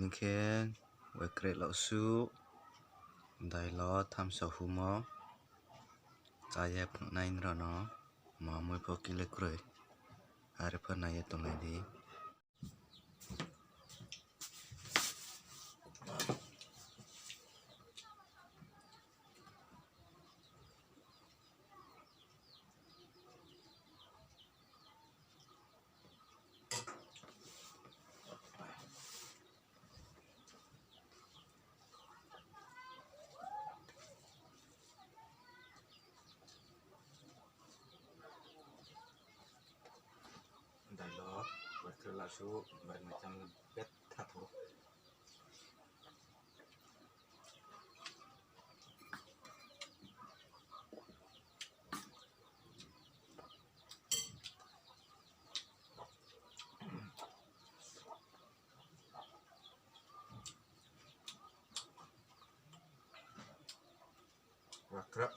นึกแค่ไว้เกรดเหล่าสู้ได้ล้อทำเสาหูมอใจแย่ผังในนี่หรอเนาะหมอมวยพอกินเล็กเลยอะไรเพื่อนนายตรงไหนดีได้ล้อไว้เกรดเหล่าสู้ใบไม้จำเป็ดทัดหูว่าครับ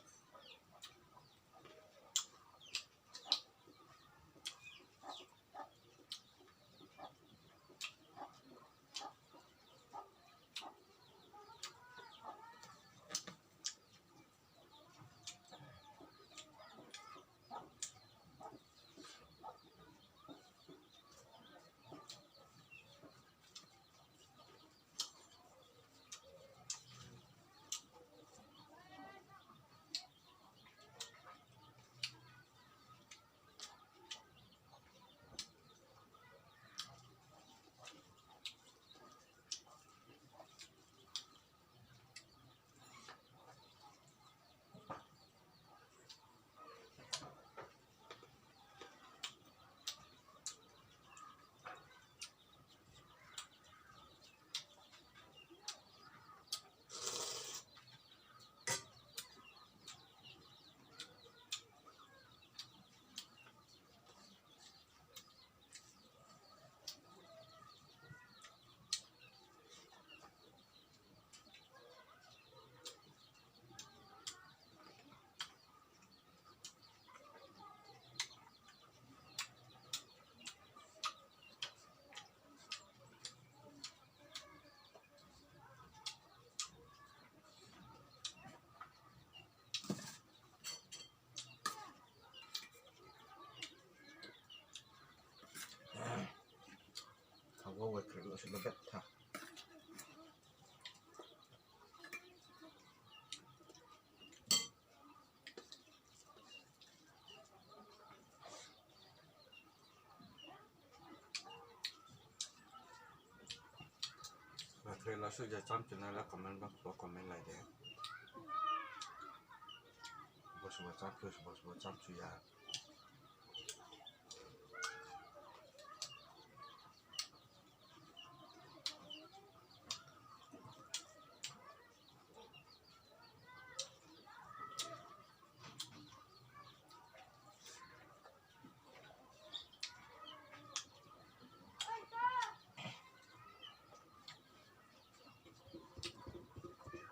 เขาว่าไว้เกรดเหล่าสู้แบบทัดไว้เกรดเหล่าสู้จะจำจุดนั้นแล้วคอมเมนต์บ้างบอกคอมเมนต์อะไรเด้อบอกว่าจำคือบอกว่าจำจุดยา